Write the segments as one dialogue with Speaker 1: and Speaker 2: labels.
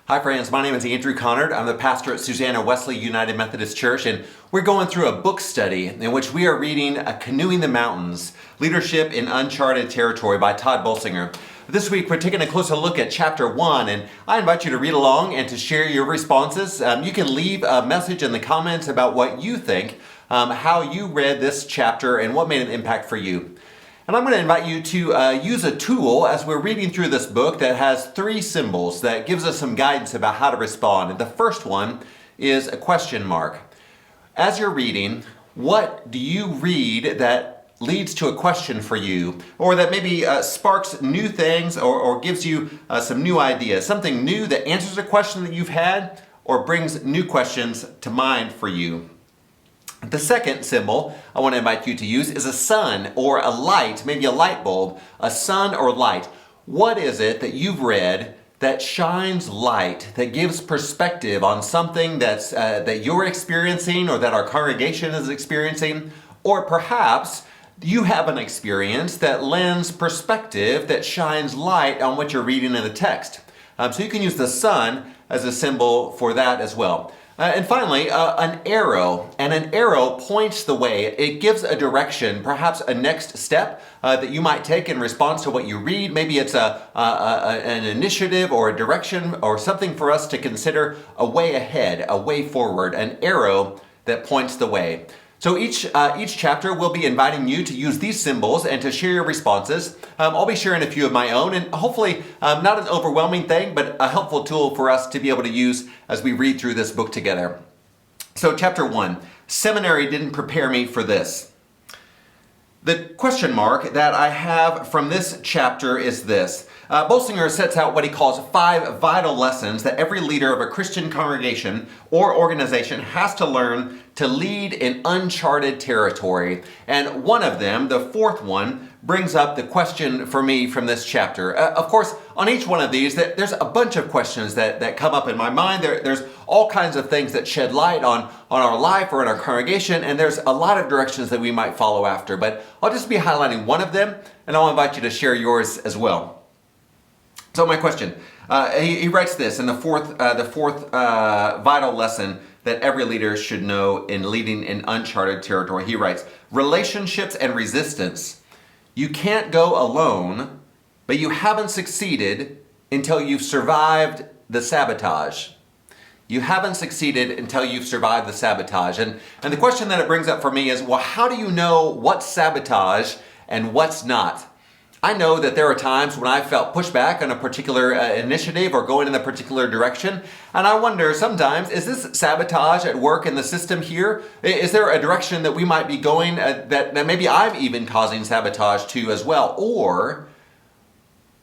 Speaker 1: Hi friends, my name is Andrew Connard. I'm the pastor at Susanna Wesley United Methodist Church, and we're going through a book study in which we are reading Canoeing the Mountains, Leadership in Uncharted Territory by Tod Bolsinger. This week we're taking a closer look at chapter 1, and I invite you to read along and to share your responses. You can leave a message in the comments about what you think, how you read this chapter, and what made an impact for you. And I'm going to invite you to use a tool as we're reading through this book that has 3 symbols that gives us some guidance about how to respond. And the first one is a question mark. As you're reading, what do you read that leads to a question for you, or that maybe sparks new things or gives you some new ideas, something new that answers a question that you've had or brings new questions to mind for you? The second symbol I want to invite you to use is a sun or a light, maybe a light bulb, a sun or light. What is it that you've read that shines light, that gives perspective on something that you're experiencing or that our congregation is experiencing? Or perhaps you have an experience that lends perspective, that shines light on what you're reading in the text. So you can use the sun as a symbol for that as well. And finally, an arrow. And an arrow points the way. It gives a direction, perhaps a next step that you might take in response to what you read. Maybe it's an initiative or a direction or something for us to consider, a way ahead, a way forward, an arrow that points the way. So each chapter will be inviting you to use these symbols and to share your responses. I'll be sharing a few of my own, and hopefully not an overwhelming thing, but a helpful tool for us to be able to use as we read through this book together. So chapter 1, seminary didn't prepare me for this. The question mark that I have from this chapter is this. Bolsinger sets out what he calls 5 vital lessons that every leader of a Christian congregation or organization has to learn to lead in uncharted territory. And one of them, the 4th one, brings up the question for me from this chapter. Of course, on each one of these, there's a bunch of questions that come up in my mind. There's all kinds of things that shed light on our life or in our congregation, and there's a lot of directions that we might follow after. But I'll just be highlighting one of them, and I'll invite you to share yours as well. So my question, he writes this in the fourth vital lesson that every leader should know in leading in uncharted territory. He writes, relationships and resistance. You can't go alone, but you haven't succeeded until you've survived the sabotage. You haven't succeeded until you've survived the sabotage. And the question that it brings up for me is, well, how do you know what's sabotage and what's not? I know that there are times when I felt pushback on a particular initiative or going in a particular direction. And I wonder sometimes, is this sabotage at work in the system here? Is there a direction that we might be going that maybe I'm even causing sabotage to as well? Or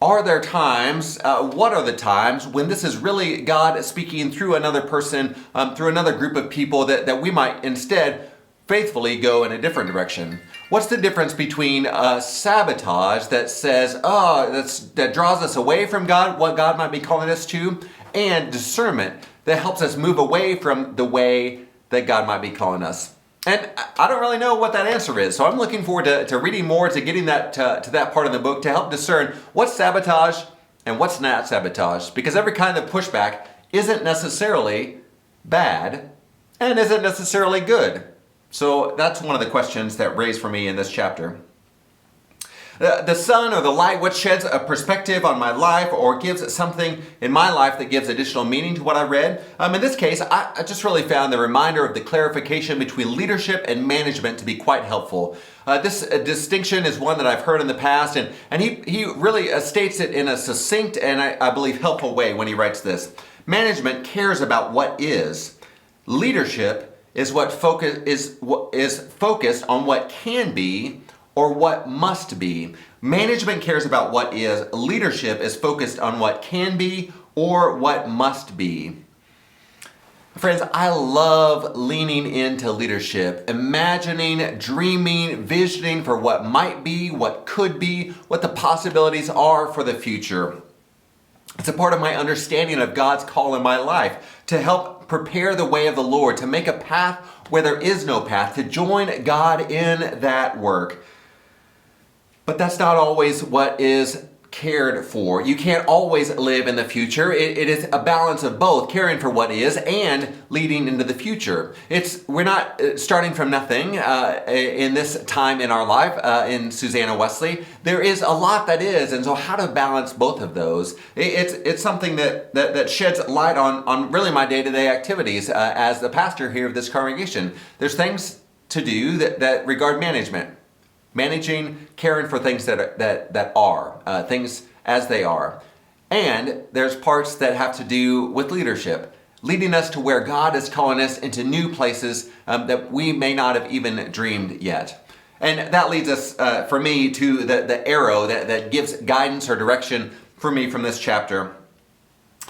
Speaker 1: are there times, what are the times when this is really God speaking through another person, through another group of people that we might instead faithfully go in a different direction? What's the difference between sabotage that says, that draws us away from God, what God might be calling us to, and discernment that helps us move away from the way that God might be calling us? And I don't really know what that answer is, so I'm looking forward to reading more, to getting that to that part of the book to help discern what's sabotage and what's not sabotage, because every kind of pushback isn't necessarily bad and isn't necessarily good. So that's one of the questions that raised for me in this chapter. The sun or the light, what sheds a perspective on my life or gives something in my life that gives additional meaning to what I read. In this case, I just really found the reminder of the clarification between leadership and management to be quite helpful. This distinction is one that I've heard in the past, and he really states it in a succinct and I believe helpful way when he writes this. Management cares about what is. Leadership is focused on what can be or what must be. Management cares about what is. Leadership is focused on what can be or what must be. Friends, I love leaning into leadership, imagining, dreaming, visioning for what might be, what could be, what the possibilities are for the future. It's a part of my understanding of God's call in my life to help prepare the way of the Lord, to make a path where there is no path, to join God in that work. But that's not always what is cared for. You can't always live in the future. It is a balance of both, caring for what is and leading into the future. We're not starting from nothing in this time in our life in Susanna Wesley. There is a lot that is, and so how to balance both of those? It's something that sheds light on really my day-to-day activities as the pastor here of this congregation. There's things to do that regard managing, caring for things that are things as they are. And there's parts that have to do with leadership, leading us to where God is calling us into new places that we may not have even dreamed yet. And that leads us, for me, to the arrow that gives guidance or direction for me from this chapter.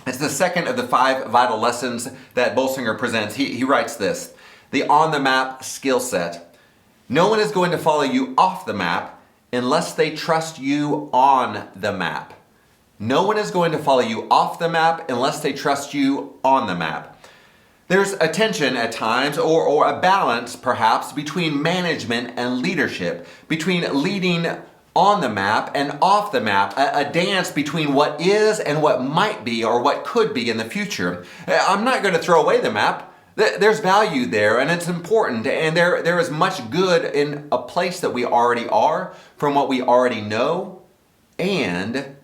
Speaker 1: It's the second of the 5 vital lessons that Bolsinger presents. He writes this: the on-the-map skill set. No one is going to follow you off the map unless they trust you on the map. No one is going to follow you off the map unless they trust you on the map. There's a tension at times, or a balance perhaps, between management and leadership, between leading on the map and off the map, a dance between what is and what might be or what could be in the future. I'm not going to throw away the map. There's value there, and it's important, and there is much good in a place that we already are, from what we already know, and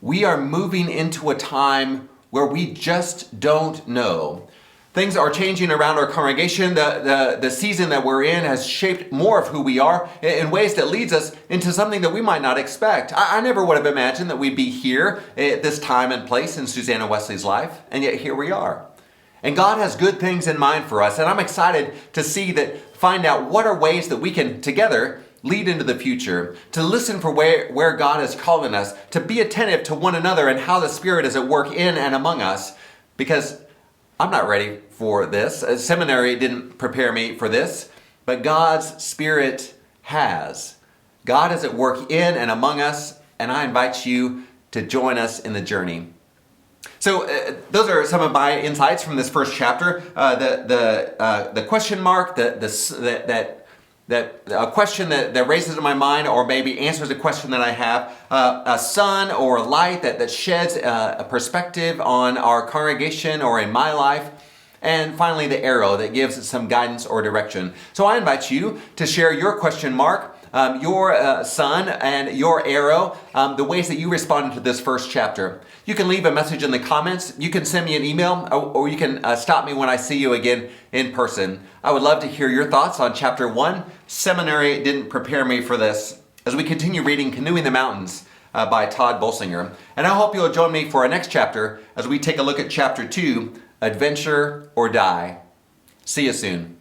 Speaker 1: we are moving into a time where we just don't know. Things are changing around our congregation. The season that we're in has shaped more of who we are in ways that leads us into something that we might not expect. I never would have imagined that we'd be here at this time and place in Susanna Wesley's life, and yet here we are. And God has good things in mind for us, and I'm excited to find out what are ways that we can together lead into the future, to listen for where God is calling us, to be attentive to one another and how the Spirit is at work in and among us, because I'm not ready for this. Seminary didn't prepare me for this, but God's Spirit has. God is at work in and among us, and I invite you to join us in the journey. So those are some of my insights from this first chapter. The question mark, that a question that raises in my mind, or maybe answers a question that I have, a sun or a light that sheds a perspective on our congregation or in my life. And finally, the arrow that gives some guidance or direction. So I invite you to share your question mark, your sun and your arrow, the ways that you responded to this first chapter. You can leave a message in the comments. You can send me an email, or you can stop me when I see you again in person. I would love to hear your thoughts on chapter 1. Seminary didn't prepare me for this, as we continue reading Canoeing the Mountains by Tod Bolsinger. And I hope you'll join me for our next chapter as we take a look at chapter 2, Adventure or Die. See you soon.